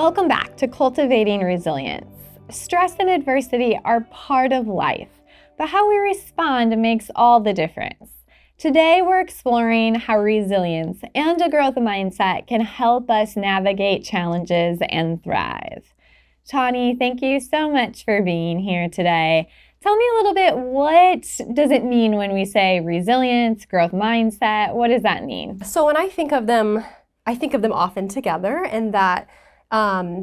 Welcome back to Cultivating Resilience. Stress and adversity are part of life, but how we respond makes all the difference. Today, we're exploring how resilience and a growth mindset can help us navigate challenges and thrive. Tawny, thank you so much for being here today. Tell me a little bit, what does it mean when we say resilience, growth mindset? What does that mean? So when I think of them often together, and that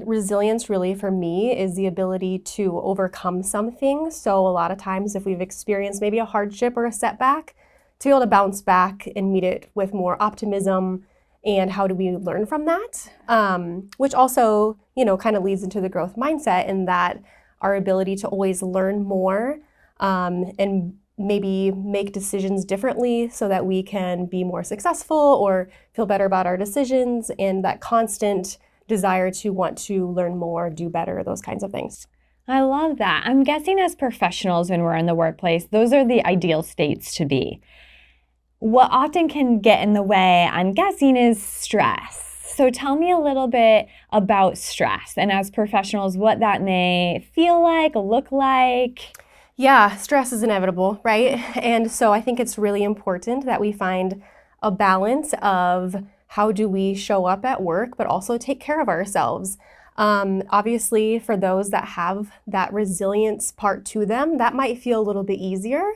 resilience really for me is the ability to overcome something. So a lot of times if we've experienced maybe a hardship or a setback, to be able to bounce back and meet it with more optimism, and how do we learn from that? Which also, kind of leads into the growth mindset, in that our ability to always learn more and maybe make decisions differently so that we can be more successful or feel better about our decisions, and that constant desire to want to learn more, do better, those kinds of things. I love that. I'm guessing as professionals when we're in the workplace, those are the ideal states to be. What often can get in the way, I'm guessing, is stress. So tell me a little bit about stress, and as professionals, what that may feel like, look like. Yeah, stress is inevitable, right? And so I think it's really important that we find a balance of how do we show up at work, but also take care of ourselves. Obviously, for those that have that resilience part to them, that might feel a little bit easier.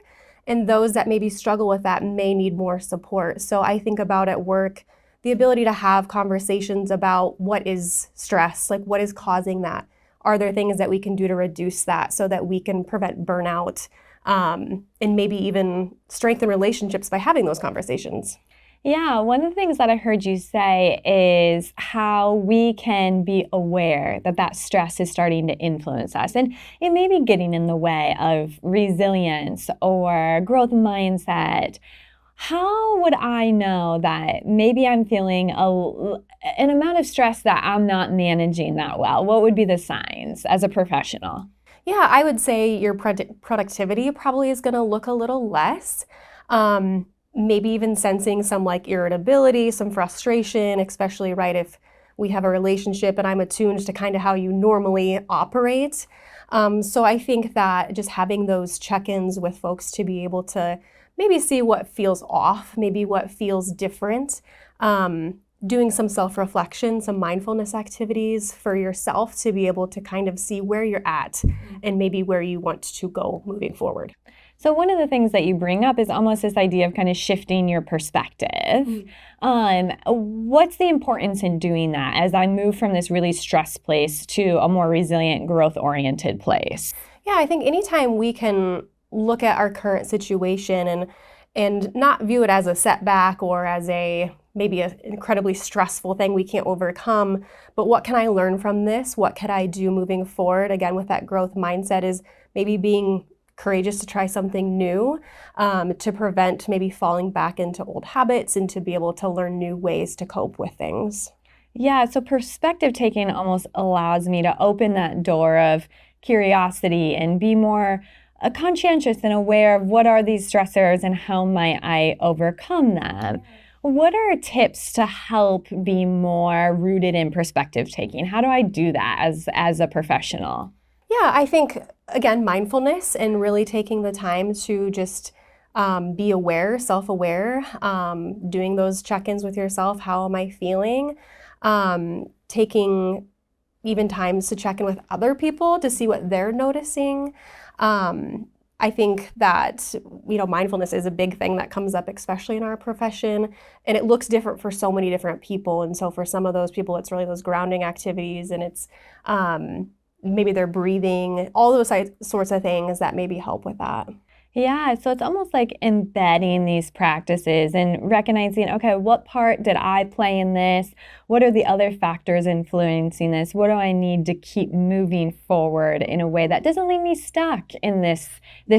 And those that maybe struggle with that may need more support. So I think about at work, the ability to have conversations about what is stress, like what is causing that? Are there things that we can do to reduce that so that we can prevent burnout, and maybe even strengthen relationships by having those conversations? Yeah, one of the things that I heard you say is how we can be aware that that stress is starting to influence us, and it may be getting in the way of resilience or growth mindset. How would I know that maybe I'm feeling an amount of stress that I'm not managing that well? What would be the signs as a professional? Yeah, I would say your productivity probably is going to look a little less. Maybe even sensing some irritability, some frustration, especially if we have a relationship and I'm attuned to kind of how you normally operate. So I think that just having those check-ins with folks to be able to maybe see what feels off, maybe what feels different, doing some self-reflection, some mindfulness activities for yourself to be able to kind of see where you're at and maybe where you want to go moving forward. So one of the things that you bring up is almost this idea of kind of shifting your perspective. What's the importance in doing that as I move from this really stressed place to a more resilient, growth-oriented place? Yeah, I think anytime we can look at our current situation and not view it as a setback or as maybe an incredibly stressful thing we can't overcome, but what can I learn from this? What could I do moving forward? Again, with that growth mindset is maybe being courageous to try something new, to prevent maybe falling back into old habits and to be able to learn new ways to cope with things. Yeah, so perspective taking almost allows me to open that door of curiosity and be more conscientious and aware of what are these stressors and how might I overcome them. What are tips to help be more rooted in perspective taking? How do I do that as a professional? Yeah, I think, again, mindfulness and really taking the time to just be aware, self-aware, doing those check-ins with yourself. How am I feeling? Taking even times to check in with other people to see what they're noticing. I think that, mindfulness is a big thing that comes up, especially in our profession, and it looks different for so many different people. And so for some of those people, it's really those grounding activities, and it's maybe they're breathing, all those sorts of things that maybe help with that. Yeah, so it's almost like embedding these practices and recognizing, okay, what part did I play in this? What are the other factors influencing this? What do I need to keep moving forward in a way that doesn't leave me stuck in this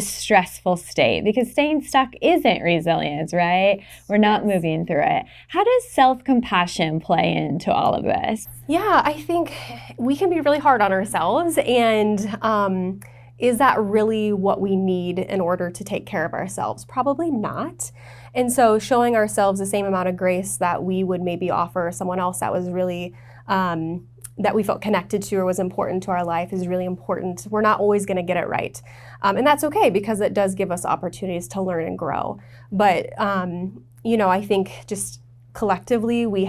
stressful state? Because staying stuck isn't resilience, right? We're not moving through it. How does self-compassion play into all of this? Yeah, I think we can be really hard on ourselves, and is that really what we need in order to take care of ourselves? Probably not. And so showing ourselves the same amount of grace that we would maybe offer someone else that was really that we felt connected to or was important to our life is really important. We're not always going to get it right. And that's okay, because it does give us opportunities to learn and grow. But, I think just collectively we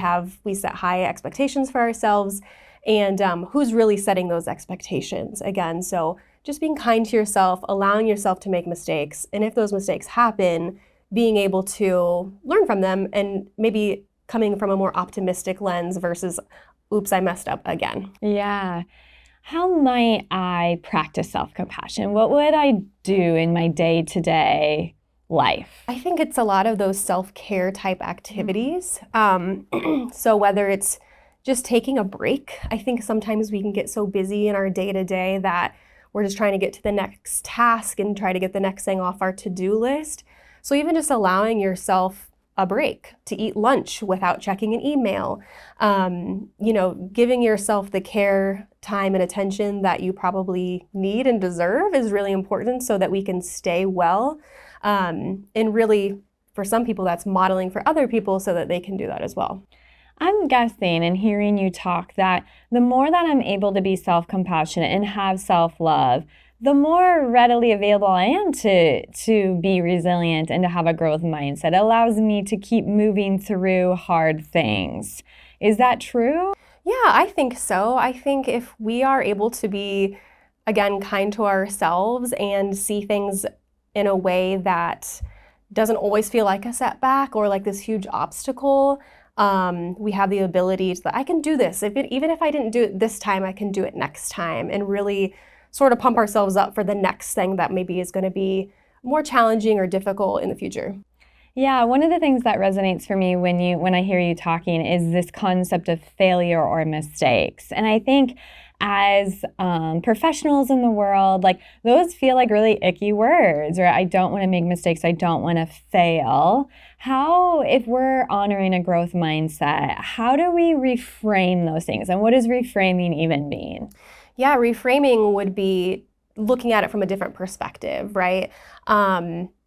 set high expectations for ourselves, and who's really setting those expectations again. So just being kind to yourself, allowing yourself to make mistakes. And if those mistakes happen, being able to learn from them and maybe coming from a more optimistic lens versus, oops, I messed up again. Yeah. How might I practice self-compassion? What would I do in my day-to-day life? I think it's a lot of those self-care type activities. So whether it's just taking a break, I think sometimes we can get so busy in our day-to-day that we're just trying to get to the next task and try to get the next thing off our to-do list. So even just allowing yourself a break to eat lunch without checking an email, giving yourself the care, time, and attention that you probably need and deserve is really important so that we can stay well. And really, for some people, that's modeling for other people so that they can do that as well. I'm guessing and hearing you talk that the more that I'm able to be self-compassionate and have self-love, the more readily available I am to be resilient and to have a growth mindset. It allows me to keep moving through hard things. Is that true? Yeah, I think so. I think if we are able to be, again, kind to ourselves and see things in a way that doesn't always feel like a setback or like this huge obstacle, we have the ability to, I can do this. Even if I didn't do it this time, I can do it next time, and really sort of pump ourselves up for the next thing that maybe is going to be more challenging or difficult in the future. Yeah, one of the things that resonates for me when I hear you talking is this concept of failure or mistakes. And I think as professionals in the world, like those feel like really icky words, right? I don't want to make mistakes. I don't want to fail. If we're honoring a growth mindset, how do we reframe those things? And what does reframing even mean? Yeah, reframing would be looking at it from a different perspective, right?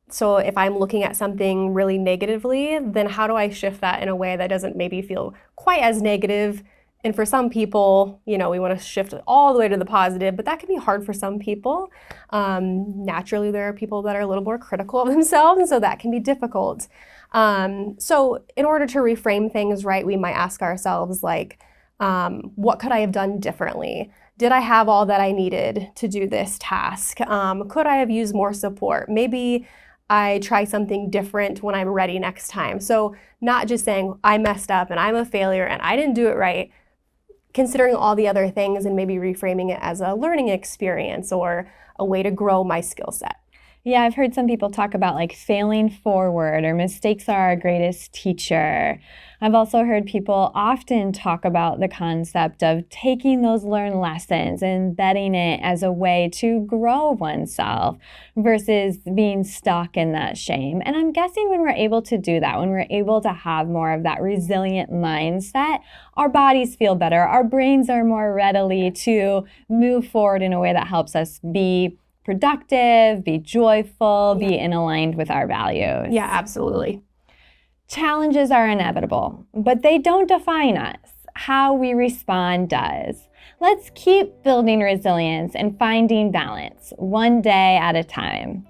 So if I'm looking at something really negatively, then how do I shift that in a way that doesn't maybe feel quite as negative? And for some people, we want to shift it all the way to the positive, but that can be hard for some people. Naturally, there are people that are a little more critical of themselves, and so that can be difficult. So in order to reframe things right, we might ask ourselves, like, what could I have done differently? Did I have all that I needed to do this task? Could I have used more support? Maybe I try something different when I'm ready next time. So not just saying I messed up and I'm a failure and I didn't do it right, considering all the other things and maybe reframing it as a learning experience or a way to grow my skill set. Yeah, I've heard some people talk about like failing forward or mistakes are our greatest teacher. I've also heard people often talk about the concept of taking those learned lessons and embedding it as a way to grow oneself versus being stuck in that shame. And I'm guessing when we're able to do that, when we're able to have more of that resilient mindset, our bodies feel better. Our brains are more readily to move forward in a way that helps us be productive, be joyful, be in aligned with our values. Yeah, absolutely. Challenges are inevitable, but they don't define us. How we respond does. Let's keep building resilience and finding balance, one day at a time.